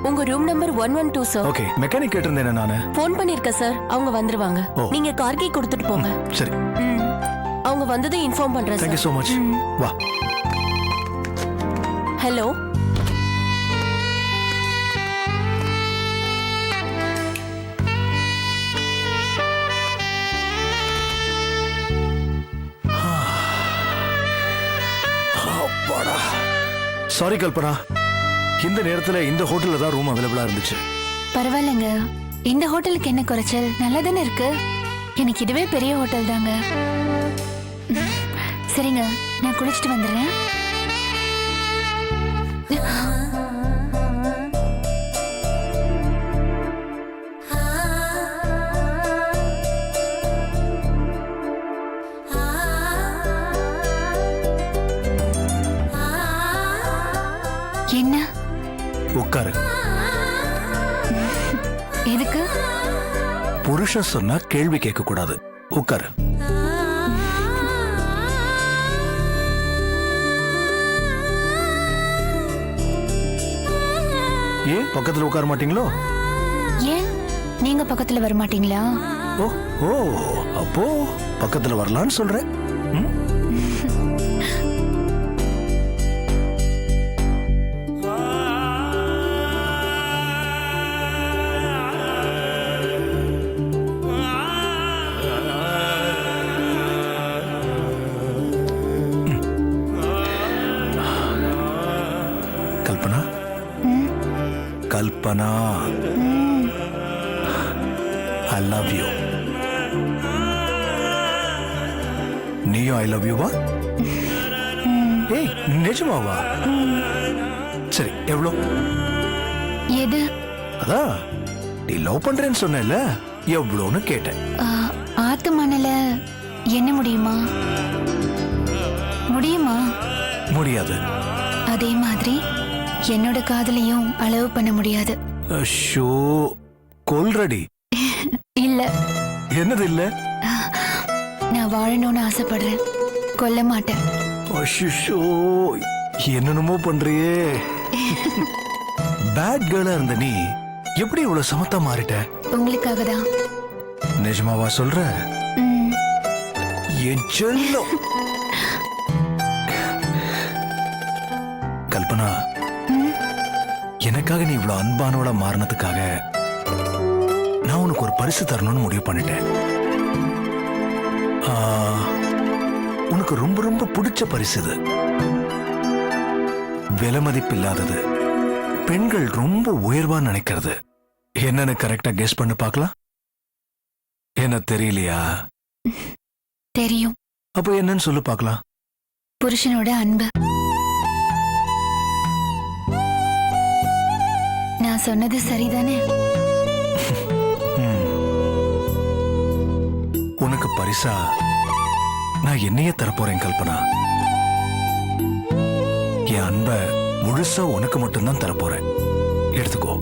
உங்க room number 112 sir. Okay, mechanic கேட்டிருந்தேன் நானு. ஃபோன் பண்ணிருக்கேன் சார், அவங்க வந்துருவாங்க. நீங்க கார் கீ கொடுத்துட்டு போங்க. சரி. அவங்க வந்ததை இன்ஃபார்ம் பண்றேன் sir. Thank you so much. வா. ஹலோ. சாரி கல்பனா, இந்த நேரத்துல இந்த ஹோட்டல்ல தான் ரூம் அவைலபிளா இருந்துச்சு. பரவாயில்லைங்க, இந்த ஹோட்டலுக்கு என்ன குறைச்சல்? நல்லா தானே இருக்கு. எனக்கு இதுவே பெரிய ஹோட்டல் தாங்க. சரிங்க, நான் குளிச்சுட்டு வந்துடுறேன். என்ன? உட்காரு. எதுக்கு? புருஷன் சொன்னா கேள்வி கேட்க கூடாது. உட்காரு. ஏன் பக்கத்துல உட்கார மாட்டீங்களோ? ஏன் நீங்க பக்கத்துல வர மாட்டீங்களா? ஓ ஓ, அப்போ பக்கத்துல வரலான்னு சொல்றேன். Kalpana, Kalpana, I love you. நீயும் ஐ லவ் யூவா? ஏய், நிஜமாவா? சரி, எவ்வளோ? எது? அதான் நீ லவ் பண்றேன்னு சொன்னேல்ல, எவ்வளோன்னு கேட்டேன். ஆத்து மணல என்ன முடியுமா? முடியுமா? முடியாது. அதே மாதிரி என்னோட காதலையும் அளவு பண்ண முடியாது. ஷோ, கொல்றடி. இல்ல. என்னது இல்ல? நான் வாழணும்னு ஆசைப்படுறேன், கொல்ல மாட்டேன். அஷோ, என்னென்னமோ பண்றியே. பேட் கேர்ளா இருந்த நீ எப்படி இவ்வளவு சமத்தா மாறிட்ட? உங்களுக்காக தான். நிஜமாவா சொல்ற? என் செல்லம். கல்பனா, எனக்காக நீ இவ்வளவு அன்பானோட மாறினதுக்காக நான் உனக்கு ஒரு பரிசு தரணும்னு முடிவு பண்ணிட்டேன். உனக்கு ரொம்ப ரொம்ப பிடிச்ச பரிசு இது. விலை மதிப்பு இல்லாதது, பெண்கள் ரொம்ப உயர்வா நினைக்கிறது. என்னன்னு கரெக்டா கெஸ் பண்ணி பார்க்கலாம். என்ன தெரியலையா? தெரியும். அப்போ என்னன்னு சொல்லு பார்க்கலாம். புருஷனோட அன்பு. நான் சொன்னது சரிதானே? உனக்கு பரிசா நான் என்னையே தரப்போறேன் கல்பனா. என் அன்பை முழுசா உனக்கு மட்டும்தான் தரப்போறேன். எடுத்துக்கோ.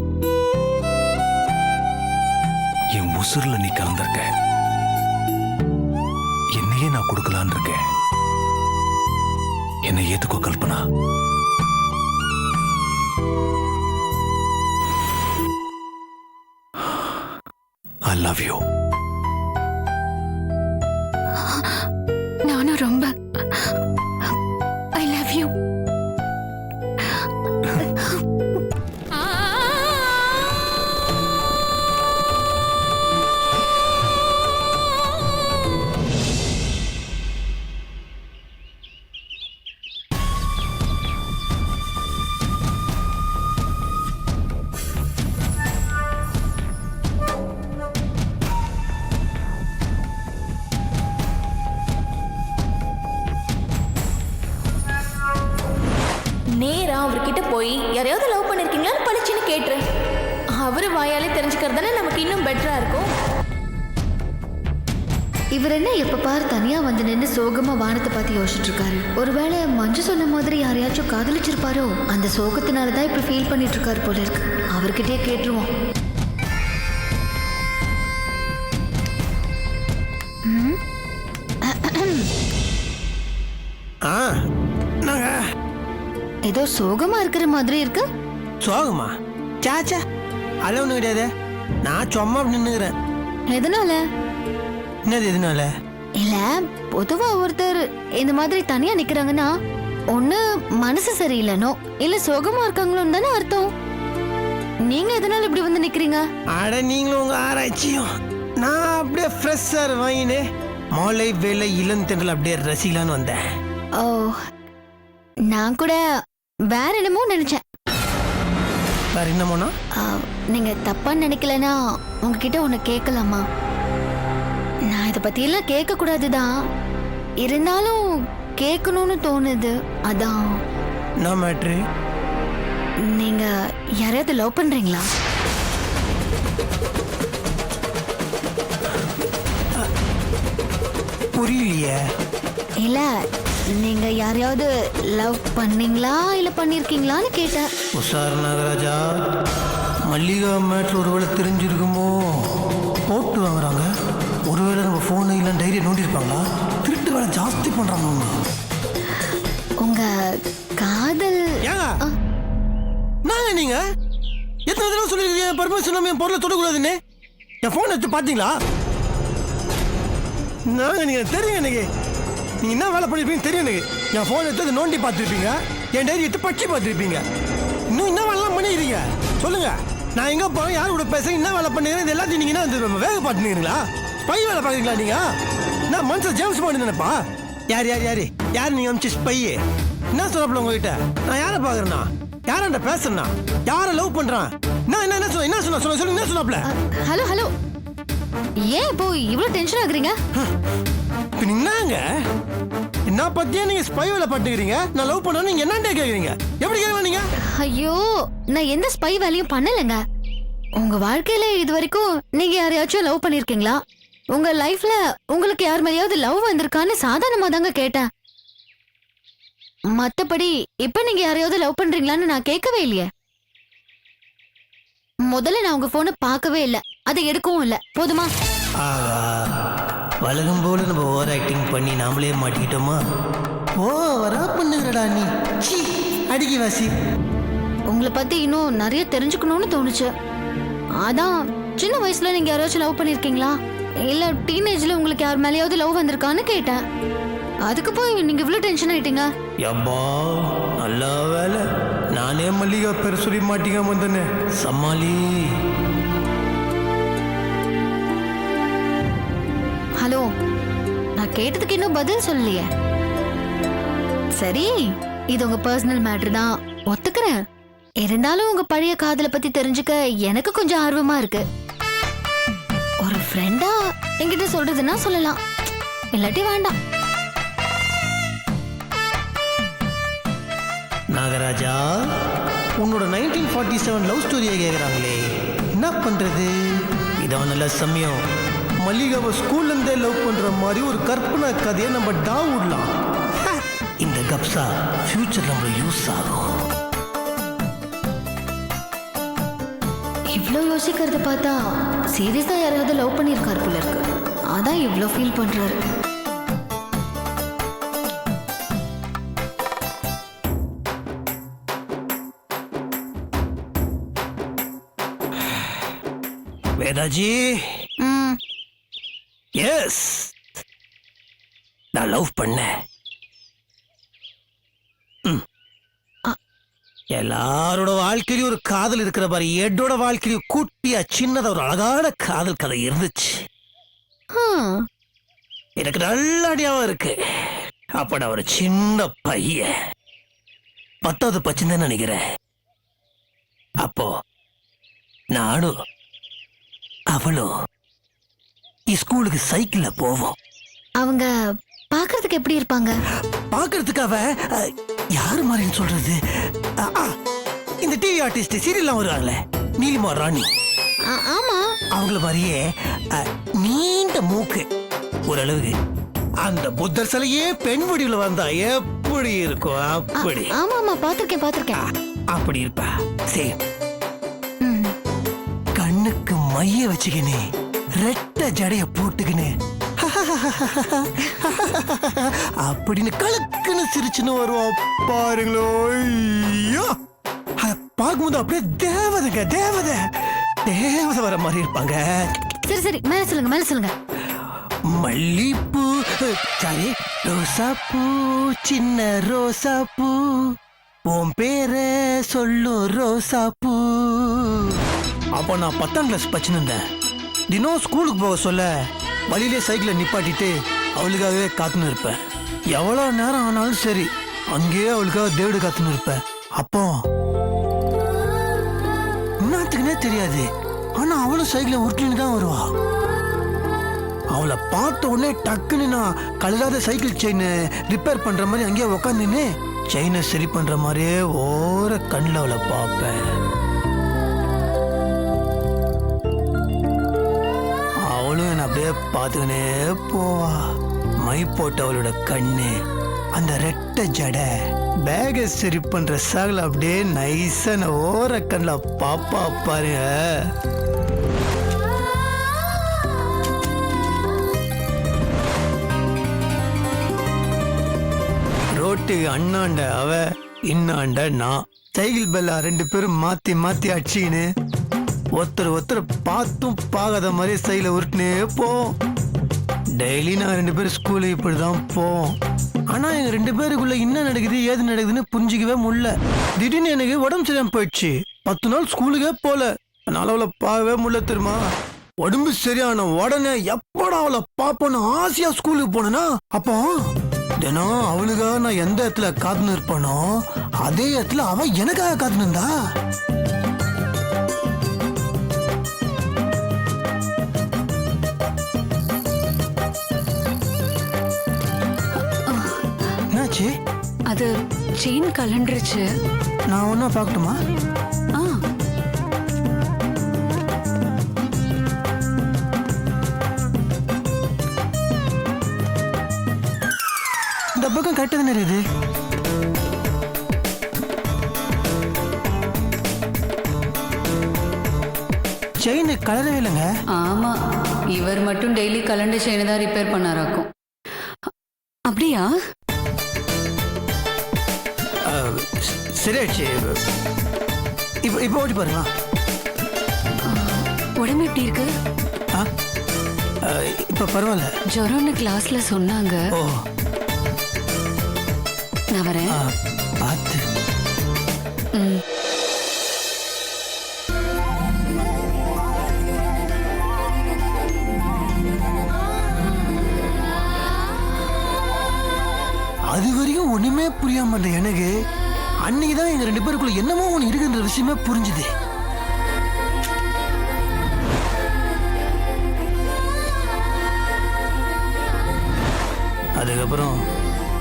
என் உசுர்ல நீ கலந்திருக்க. என்னையே நான் கொடுக்கலான் இருக்கேன். என்னை ஏத்துக்கோ கல்பனா. I love you. நானும் ரொம்ப I love you. நேரா அவர்கிட்ட போய் யாரையாவது லவ் பண்ணிருக்கீங்களான்னு பளிச்சுன்னு கேட்டுரு. அவரு வாயாலே தெரிஞ்சுக்கிறதானே நமக்கு இன்னும் பெட்டரா இருக்கும். இவர் என்ன எப்ப பாரு தனியா வந்து நின்று சோகமா வானத்தை பார்த்து யோசிச்சுட்டு இருக்காரு. ஒருவேளை மஞ்சு சொன்ன மாதிரி யாரையாச்சும் காதலிச்சிருப்பாரோ? அந்த சோகத்தினாலதான் இப்ப ஃபீல் பண்ணிட்டு இருக்காரு போல இருக்கு. அவர்கிட்டயே கேட்டுருவோம். நாங்க ஏதோ சோகமா இருக்கிற மாதிரி இருக்கு. சோகமா? சாச்சா அதெல்லாம் ஒன்றும் கிடையாது. நான் சும்மா நின்றுக்கிறேன். எதனால? என்னது எதுனால? இல்ல பொதுவா ஒருத்தர் இந்த மாதிரி தனியா நிக்கிறாங்கன்னா ஒண்ணு மனசு சரியில்லைனோ இல்ல சோகமா இருக்காங்களோன்னு தானே அர்த்தம். நீங்க எதனால இப்படி வந்து நிக்கிறீங்க? அட நீங்களும் உங்க ஆராய்ச்சியும். நான் அப்படியே ஃப்ரெஷ்ஷாக வாங்கினே மாலை வேலை இளந்தென்றல் அப்படியே ரசிக்கலான்னு வந்தேன். ஓ, நான் கூட வேற என்னமோ நினைச்சேன். வேற என்னமோனா? நீங்க தப்பா நினைக்கலனா உங்ககிட்ட ஒண்ணு கேட்கலாமா? நான் இதை பத்தி எல்லாம் கேட்க கூடாதுதான், இருந்தாலும் கேட்கணும்னு தோணுது. அதான். என்ன மேட்ரு? நீங்க யாரையாவது லவ் பண்றீங்களா? புரியலையே. இல்ல நீங்க யாரையாவது லவ் பண்ணீங்களா இல்ல பண்ணிருக்கீங்களான்னு கேட்டேன். உஷார் நாகராஜா, மல்லிகா மேட்ரு ஒருவேளை தெரிஞ்சிருக்குமோ? போட்டு வாங்குறாங்க. ஒருவேளை நம்ம ஃபோனு இல்லை டைரியை நோண்டிருப்பாங்களா? திருட்டு வேலை ஜாஸ்தி பண்றாங்க அவங்க. உங்க காதல் ஏங்க நாங்க நீங்க எத்தனை தடவை சொல்லிருக்கீங்க பர்மிஷன் நம்ம என் பொருளை தொடக்கூடாதுன்னு? என் ஃபோன் எடுத்து பார்த்தீங்களா? நாங்க நீங்க தெரியும் எனக்கு. நீங்க என்ன வேலை பண்ணிருப்பீங்க தெரியும் எனக்கு. என் ஃபோன் எடுத்து நோண்டி பார்த்துருப்பீங்க, என் டைரி எடுத்து பற்றி பார்த்துருப்பீங்க. இன்னும் என்ன வேலைலாம் பண்ணிக்கிறீங்க சொல்லுங்க. நான் எங்க போறேன், யார் கூட பேசுறேன், என்ன வேலை பண்ணுறேன், இது எல்லாத்தையும் நீங்க என்ன வேக பார்த்துக்கிறீங்களா? ஸ்பை வேலை பார்க்குறீங்களா நீங்க? நான் மனுஷன் ஜேம்ஸ் பாண்ட் நினைப்பா? யார் யார் யாரு யார் நீங்க அமிச்சு ஸ்பை? என்ன சொல்லப்பல உங்ககிட்ட? நான் யாரை பார்க்குறேன்னா, யாராண்ட பேசுறேன்னா, யாரை லவ் பண்றான், நான் என்ன என்ன சொல்ல என்ன சொன்னாப்ல? ஹலோ ஹலோ, ஏன் இப்போ இவ்வளவு டென்ஷன் ஆகுறீங்க? என்னங்க என்ன பத்தியா நீங்க ஸ்பை வேலை பார்த்துக்கிறீங்க? நான் லவ் பண்ணா நீங்க என்னண்டே கேக்குறீங்க? எப்படி கேட்கலாம் நீங்க? ஐயோ, நான் எந்த ஸ்பை வேலையும் பண்ணலங்க. உங்க வாழ்க்கையில இது வரைக்கும் நீங்க யாரையாச்சும் லவ் பண்ணிருக்கீங்களா? உங்க லைஃப்ல உங்களுக்கு யார் மேலேயாவது லவ் வந்திருக்கான்னு சாதாரணமா தாங்க கேட்டேன். மத்தபடி இப்ப நீங்க யாரையாவது லவ் பண்றீங்களான்னு நான் கேட்கவே இல்லையே. முதல்ல நான் உங்க போனை பார்க்கவே இல்லை, அதை எடுக்கவும் இல்லை. போதுமா? வழக்கம் போல நம்ம ஓவர் ஆக்டிங் பண்ணி நாமளே மாட்டிக்கிட்டோமா? ஓ வரா பண்ணுங்கடா நீ. சீ அடிக்கி வாசி. உங்களை பத்தி இன்னும் நிறைய தெரிஞ்சுக்கணும்னு தோணுச்சு. அதான் சின்ன வயசுல நீங்க யாராச்சும் லவ் பண்ணிருக்கீங்களா இல்ல டீனேஜ்ல உங்களுக்கு யார் மேலேயாவது லவ் வந்திருக்கான்னு கேட்டேன். அதுக்கு போய் நீங்க இவ்வளவு டென்ஷன் ஆயிட்டீங்க. யப்பா நல்ல வேலை நானே மல்லிகா பேர் சொல்லி மாட்டிக்காம வந்தேனே. சமாளி. ஹலோ, நான் கேட்டதுக்கு இன்னும் பதில் சொல்லலையே. சரி, இது உங்க பர்சனல் மேட்டர் தான், ஒத்துக்கிறேன். இருந்தாலும் உங்க பழைய காதலை பத்தி தெரிஞ்சுக்க எனக்கு கொஞ்சம் ஆர்வமா இருக்கு. ஒரு ஃப்ரெண்டா என்கிட்ட சொல்றதுன்னா சொல்லலாம், இல்லாட்டி வேண்டாம். நாகராஜா, உன்னோட 1947 லவ் ஸ்டோரியை கேட்குறாங்களே, என்ன பண்றது? இதான் நல்ல சமயம். மல்லிகாவை ஸ்கூல்ல இருந்தே லவ் பண்ற மாதிரி ஒரு கற்பனை கதையை நம்ம விடலாம். இந்த கப்சா ஃபியூச்சர் நம்மளுக்கு யூஸ் ஆகும். இவ்ளோ யோசிக்கிறத பார்த்தா சீரியஸா யாராவது லவ் பண்ணிருக்காரு போல இருக்கு. அதான் இவ்ளோ ஃபீல் பண்றாரு. வேதாஜி, எஸ் நான் லவ் பண்ணேன். எல்லாரோட வாழ்க்கையிலும் ஒரு காதல் இருக்கிற மாதிரி என்னோட வாழ்க்கையிலும் குட்டியா சின்னதா ஒரு அழகான காதல் கதை இருந்துச்சு. எனக்கு நல்ல ஞாபகம் இருக்கு. அப்ப நான் ஒரு சின்ன பையன், 10வது பச்சுன்னு நினைக்கிறேன். அப்போ நானும் அவளும் ஸ்கூலுக்கு சைக்கிள்ல போவோம். அவங்க பாக்குறதுக்கு எப்படி இருப்பாங்க? பாக்குறதுக்கு அவ யாரு மாதிரின்னு சொல்றது, இந்த டிவி ஆர்டிஸ்ட் சீரியல்லாம் வருவாங்களே, நீலிமா ராணி, ஆமா அவங்கள மாதிரியே நீண்ட மூக்கு, ஓரளவுக்கு அந்த புத்தர் சிலையே பெண் வடிவுல வந்தா எப்படி இருக்கும் அப்படி. ஆமா ஆமா பாத்திருக்கேன். அப்படி இருப்பா. சரி, கண்ணுக்கு மைய வச்சுக்கினே ரெட்ட ஜடைய போட்டுக்கினு அப்படின்னு கலக்குன்னு சிரிச்சுன்னு வருவோம் பாருங்களோ. ஐயோ, பார்க்க பார்க்கும்போது அப்படியே தேவதைங்க, தேவதை வர மாதிரி இருப்பாங்க. சரி சரி, மேல சொல்லுங்க, மேல சொல்லுங்க. மல்லிப்பூ, சாரி, ரோசாப்பூ, சின்ன ரோசாப்பூ, உன் பேரை சொல்லும் ரோசாப்பூ. அப்போ நான் 10ஆம் கிளாஸ் படிச்சுருந்தேன். தினம் ஸ்கூலுக்கு போக சொல்ல வழியிலே சைக்கிளை நிப்பாட்டிட்டு அவளுக்காகவே காத்துன்னு இருப்பேன். எவ்வளோ நேரம் ஆனாலும் சரி, அங்கேயே அவளுக்காக தேவடு காத்துன்னு இருப்பேன். அப்போ என்னத்துக்குன்னே தெரியாது, ஆனா அவளும் சைக்கிளை உருட்டின்னு தான் வருவா. அவளை பார்த்த உடனே டக்குன்னு நான் கழுதாத சைக்கிள் செயின் ரிப்பேர் பண்ற மாதிரி அங்கேயே உக்காந்துன்னு செயினை சரி பண்ற மாதிரியே ஓர கண்ணில் அவளை பார்ப்பேன். அவளும் என்னை அப்படியே பார்த்துக்கினே போவா. மை போட்ட அவளோட கண்ணு, அந்த ரெட்டை ஜடை, பேகை சரி பண்ற சாகல அப்படியே நைஸா நான் ஓர கண்ணில் பாப்பா பாருங்க. ரோட்டு அண்ணாண்ட அவ, இன்னாண்ட நான். சைக்கிள் பெல்லா 2 பேரும் மாத்தி மாத்தி அடிச்சின்னு ஒருத்தர் பார்த்தும் பார்க்காத மாதிரி சைக்கிளை உருட்டுனே போவோம். டெய்லி நாங்கள் 2 பேரும் ஸ்கூலுக்கு இப்படிதான் போவோம். ஆனா எங்க 2 பேருக்குள்ள என்ன நடக்குது ஏது நடக்குதுன்னு புரிஞ்சிக்கவே முடியல. திடீர்னு எனக்கு உடம்பு சரியாம போயிடுச்சு. 10 நாள் ஸ்கூலுக்கே போல. அதனால அவளை பார்க்கவே முடியல தெரியுமா. உடம்பு சரியான உடனே எப்படா அவளை பார்ப்போன்னு ஆசையா ஸ்கூலுக்கு போனேன்னா, அப்போ தினம் அவளுக்காக நான் எந்த இடத்துல காத்துன்னு இருப்பானோ அதே இடத்துல அவ எனக்காக காத்துன்னு இருந்தா. என்னாச்சு? அது செயின் கலண்டுருச்சு. நான் ஒன்னா பார்க்கட்டுமா? இந்த பக்கம் கரெக்டாக தானே இருக்குது. செயின் கலரவே இல்லைங்க. ஆமா, இவர் மட்டும் டெய்லி கலண்ட செயினை தான் ரிப்பேர் பண்ணாராக்கும். அப்படியா? சரியாச்சு. இப்போ ஓட்டி பாருங்களா. உடம்பு எப்படி இருக்கு? இப்போ பரவாயில்ல. ஜுரம்னு கிளாஸ்ல சொன்னாங்க. ஓ, நான் வரேன். பார்த்து. அது வரைக்கும் ஒண்ணுமே புரியாம இருந்த எனக்கு அன்னைக்குதான் எங்க 2 பேருக்குள்ள என்னமோ ஒண்ணு இருக்குன்ற விஷயமே புரிஞ்சுது. அதுக்கப்புறம்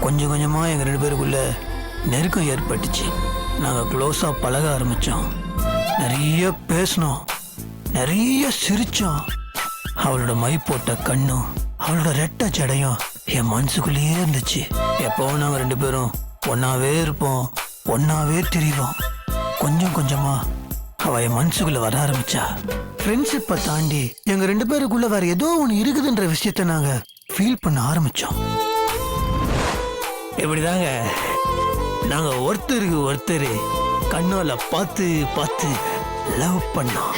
கொஞ்சம் கொஞ்சமா எங்க 2 பேருக்குள்ள நெருக்கம் ஏற்பட்டுச்சு. நாங்க க்ளோஸா பழக ஆரம்பிச்சோம். நிறைய பேசணும், நிறைய சிரிச்சோம். அவளோட மை போட்ட கண்ணும் அவளோட ரெட்டை ஜடையும் என் மனசுக்குள்ளேயே இருந்துச்சு. எப்பவும் நாங்க 2 பேரும் ஒன்னாவே இருப்போம், ஒன்னாவே திரிவோம். கொஞ்சம் கொஞ்சமா அவ என் மனசுக்குள்ள வர ஆரம்பிச்சா. ஃப்ரெண்ட்ஷிப்பை தாண்டி எங்க 2 பேருக்குள்ள வேற ஏதோ ஒண்ணு இருக்குதுன்ற விஷயத்த நாங்க ஃபீல் பண்ண ஆரம்பிச்சோம். இப்படிதாங்க நாங்க ஒருத்தருக்கு ஒருத்தர் கண்ணால பார்த்து பார்த்து லவ் பண்ணோம்.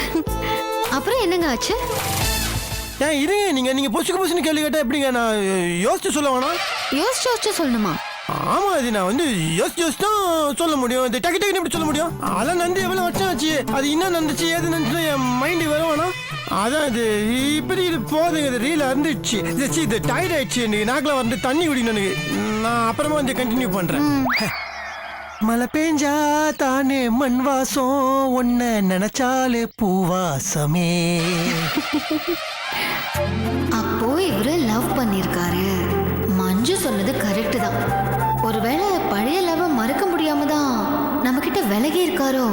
அப்புறம் என்னங்க ஆச்சு? ஏன் இருங்க, நீங்க பொசுக்கு கேள்வி கேட்டா எப்படிங்க? நான் யோசிச்சு சொல்ல வேணாம். யோசிச்சு சொல்லணுமா? ஆமா, இது நான் வந்து யோசிச்சு தான் சொல்ல முடியும். இது டக்கு டக்குன்னு எப்படி சொல்ல முடியும்? அதெல்லாம் நந்து எவ்வளவு வருஷம் ஆச்சு. அது என்ன நடந்துச்சு ஏது நடந்துச்சு என் மைண்டு வர வேணாம். அதான் இது இப்படி இது போதுங்க. இது ரீல இருந்துச்சு. இது டயர்ட் ஆயிடுச்சு. எனக்கு நாக்கில் வந்து தண்ணி குடிக்கணும். எனக்கு நான் அப்புறமா வந்து கண்டினியூ பண்றேன். மழை பெஞ்சா தானே மண் வாசம், ஒன்ன நினைச்சாலே பூவாசமே. அப்போ இவரு லவ் பண்ணிருக்காரு. மஞ்சு சொன்னது கரெக்ட் தான். ஒருவேளை பழைய லவ் மறக்க முடியாம தான் நம்ம கிட்ட விலகி இருக்காரோ?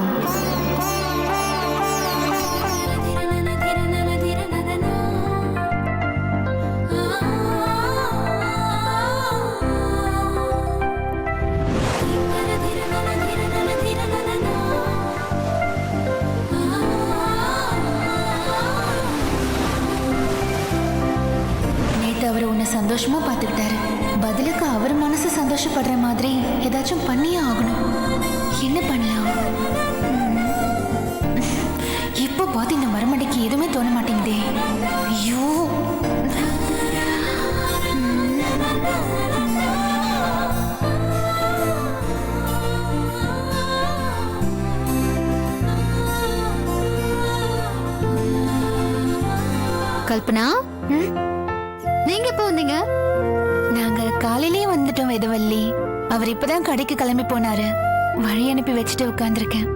அவர் உன்னை சந்தோஷமா பார்த்துக்கிட்டாரு. பதிலுக்கு அவர் மனசு சந்தோஷப்படுற மாதிரி ஏதாச்சும் பண்ணியே ஆகணும். என்ன பண்ணலாம்? மண்டைக்கு எதுவுமே தோண மாட்டேங்குதே. ஐயோ, கல்பனா, நீங்க எப்போ வந்தீங்க? நாங்க காலையிலேயே வந்துட்டோம் வேதவல்லி. அவர் இப்பதான் கடைக்கு கிளம்பி போனாரு. வழி அனுப்பி வச்சுட்டு உட்கார்ந்துருக்கேன்.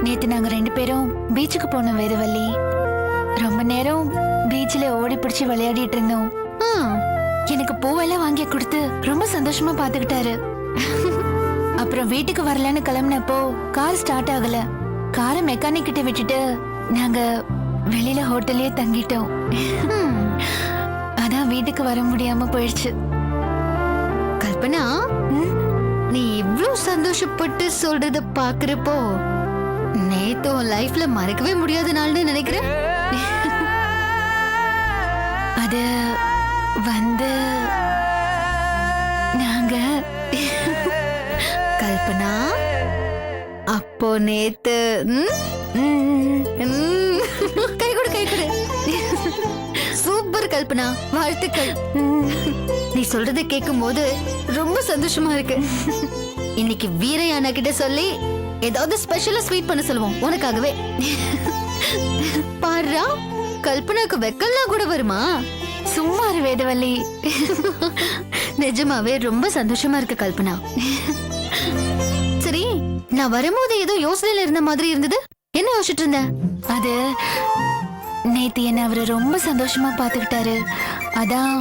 நேத்து நாங்க 2 பேரும் பீச்சுக்கு போனோம் வேதவல்லி. ரொம்ப நேரம் பீச்ல ஓடி பிடிச்சு விளையாடிட்டு இருந்தோம். எனக்கு பூவெல்லாம் வாங்கி கொடுத்து ரொம்ப சந்தோஷமா பாத்துக்கிட்டாரு. அப்புறம் வீட்டுக்கு வரலன்னு கிளம்பினப்போ கார் ஸ்டார்ட் ஆகல. காரை மெக்கானிக் கிட்ட விட்டுட்டு நாங்க வெளியில ஹோட்டல்லயே தங்கிட்டோம். அதான் வீட்டுக்கு வர முடியாம போயிடுச்சு. கல்பனா, நீ இவ்ளோ சந்தோஷப்பட்டு சொல்றத பாக்குறப்போ நேத்து உன் லைஃப்ல மறக்கவே முடியாத நாள்னு நினைக்கிறேன். அது வந்து நாங்க கல்பனா, அப்போ நேத்து கை கொடு கை கொடு. சூப்பர் கல்பனா, வாழ்த்துக்கள். நீ சொல்றத கேட்கும் போது ரொம்ப சந்தோஷமா இருக்கு. இன்னைக்கு வீரையா கிட்ட சொல்லி ஏதாவது ஸ்பெஷலா ஸ்வீட் பண்ண சொல்லுவோம் உனக்காகவே. பாருடா, கல்பனாக்கு வெக்கல்லாம் கூட வருமா? சும்மா இரு வேதவல்லி. நிஜமாவே ரொம்ப சந்தோஷமா இருக்கு கல்பனா. சரி, நான் வரும்போது ஏதோ யோசனையில இருந்த மாதிரி இருந்தது. என்ன யோசிச்சுட்டு இருந்த? அது நேத்து என்ன அவரு ரொம்ப சந்தோஷமா பாத்துக்கிட்டாரு. அதான்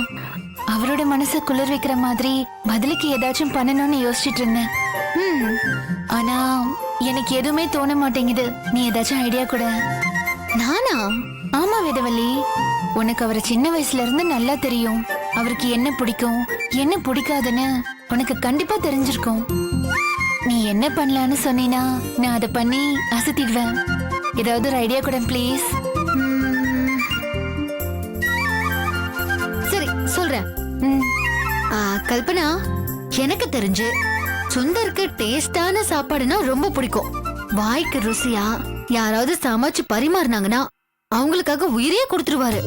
அவரோட மனசை குளிர் வைக்கிற மாதிரி பதிலுக்கு ஏதாச்சும் பண்ணணும்னு யோசிச்சுட்டு இருந்தேன். ஆனா எனக்கு எதுவுமே தோண மாட்டேங்குது. நீ ஏதாச்சும் ஐடியா கூட. நானா? ஆமா வேதவல்லி, உனக்கு அவரை சின்ன வயசுல இருந்து நல்லா தெரியும். அவருக்கு என்ன பிடிக்கும் என்ன பிடிக்காதுன்னு உனக்கு கண்டிப்பா தெரிஞ்சிருக்கும். நீ என்ன பண்ணலான்னு சொன்னீனா நான் அதை பண்ணி அசத்திடுவேன். ஏதாவது ஒரு ஐடியா கூட ப்ளீஸ். சரி சொல்றேன். கல்பனா, எனக்கு தெரிஞ்சு சுந்தருக்கு டேஸ்டான சாப்பாடுனா ரொம்ப பிடிக்கும். வாய்க்கு ருசியா யாராவது சமைச்சு பரிமாறினாங்கன்னா அவங்களுக்காக உயிரையே கொடுத்துருவாரு.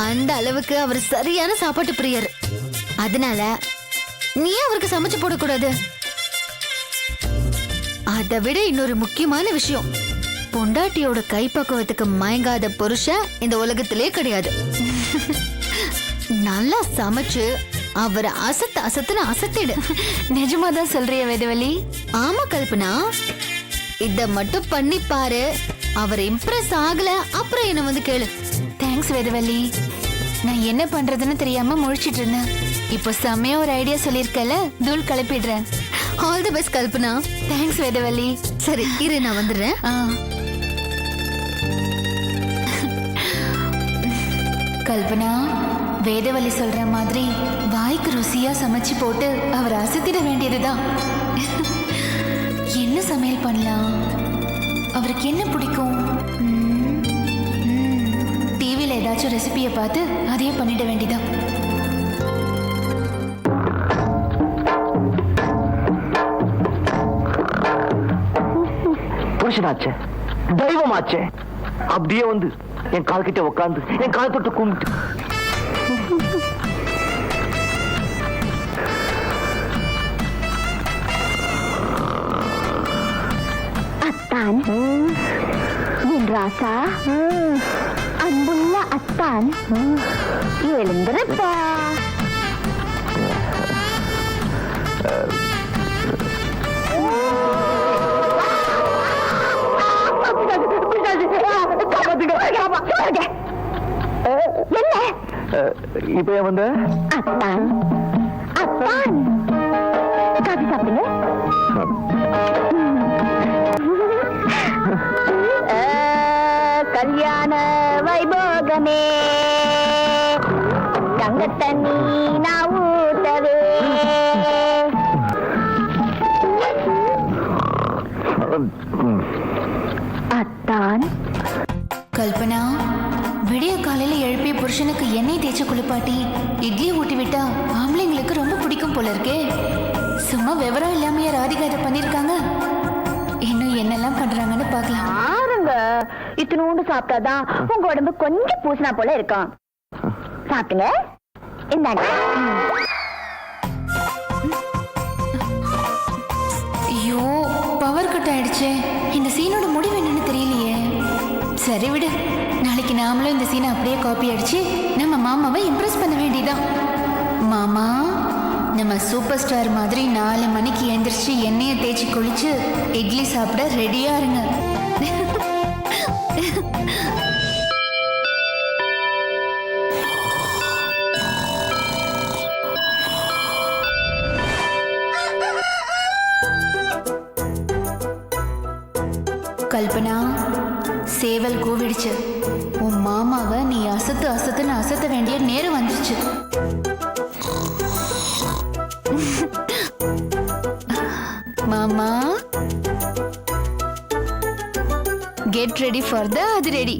அந்த அளவுக்கு அவர் சரியான சாப்பாட்டு பிரியர். அதனால நீ அவருக்கு சமைச்சு போடக்கூடாது. அதை விட இன்னொரு முக்கியமான விஷயம், பொண்டாட்டியோட கைப்பக்குவத்துக்கு மயங்காத புருஷன் இந்த உலகத்திலே கிடையாது. நல்லா சமைச்சு அவரை அசத்துன்னு அசத்திடு. நிஜமாதான் சொல்றிய வேதவல்லி? ஆமா கல்பனா, இத மட்டும் பண்ணி பாரு. அவர் இம்ப்ரெஸ் ஆகல அப்புறம் என்ன வந்து கேளு. தேங்க்ஸ் வேதவல்லி. நான் என்ன பண்றதுன்னு தெரியாம முழிச்சிட்டு இருந்தேன். இப்போ செம்மையா ஒரு ஐடியா சொல்லிருக்கல, தூள் கிளப்பிடுறேன். All the best Kalpana. Thanks Vedavalli. சரி இரு, நான் வந்துடுறேன். கல்பனா, வேதவல்லி சொல்ற மாதிரி வாய்க்கு ருசியா சமைச்சு போட்டு அவர் அசத்திட வேண்டியதுதான். என்ன சமையல் பண்ணலாம்? அவருக்கு என்ன பிடிக்கும்? டிவியில ஏதாச்சும் ரெசிபியை பார்த்து அதையே பண்ணிட வேண்டியதான். புருஷனாச்சே, தெய்வமாச்சே, அப்படியே வந்து என் கால் கிட்ட உட்காந்து என் கால் தொட்டு கும்பிட்டு அத்தான், என் ராசா, அன்புள்ள அத்தான், எழுந்திருப்பா. என்ன இப்ப வந்த அத்தான், அத்தான், காபி சாப்பிடுங்க. கல்யாண வைபோகமே, தங்கத்தண்ணி நான் ஊட்டவே. அத்தான். கல்பனா, விடிய காலையில எழுப்பி புருஷனுக்கு எண்ணெய் தேய்ச்சி குளிப்பாட்டி இட்லி ஊட்டி விட்டா ஆம்பளைங்களுக்கு ரொம்ப பிடிக்கும் போல இருக்கே. சும்மா விவரம் இல்லாமையா ராதிகா இதை பண்ணிருக்காங்க. இன்னும் என்னெல்லாம் பண்றாங்கன்னு பார்க்கலாம். இத்தினூண்டு சாப்பிட்டாதான் உங்க உடம்பு கொஞ்சம் பூசினா போல இருக்கும். சாப்பிட்டுங்க. இந்தாங்க. ஐயோ பவர் கட் ஆயிடுச்சே. இந்த சீனோட முடிவு என்னன்னு தெரியலையே. சரி விடு, நாளைக்கு நாமளும் இந்த சீனை அப்படியே காப்பி அடிச்சு நம்ம மாமாவை இம்ப்ரெஸ் பண்ண வேண்டியதான். மாமா, நம்ம சூப்பர் ஸ்டார் மாதிரி 4 மணிக்கு எந்திரிச்சு எண்ணெயை தேய்ச்சி குளிச்சு இட்லி சாப்பிட ரெடியா இருங்க. கல்பனா, சேவல் கூவிடுச்சு. உன் மாமாவை நீ அசத்துன்னு அசத்த வேண்டிய நேரம் வந்துச்சு. மாமா, கெட் ரெடி ஃபார் த அது ரெடி.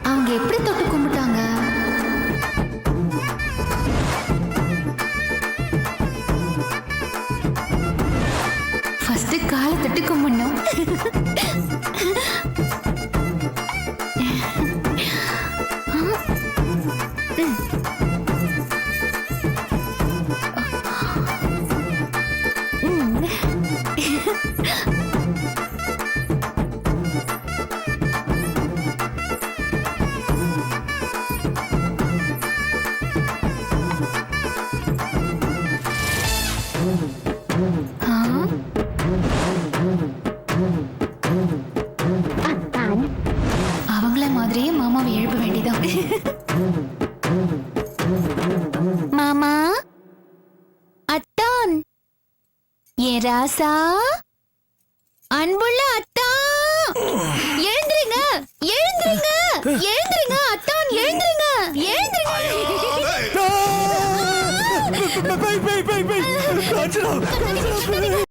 அவங்க எப்படி தொட்டு கும்பிட்டாங்க? ஃபர்ஸ்ட் காலை தட்டி கும்பிடணும். அத்தான். அவங்கள மாதிரியே மாமாவை எழுப்ப வேண்டியதான். மாமா, அத்தான், ஏ ராசா, அன்புள்ள அத்தான், எழுந்திருங்க, எழுந்திருங்க, எழுந்திருங்க அத்தான், எழுந்திருங்க, எழுந்திருங்க. Bye, bye, bye, bye. Kanchana, Kanchana,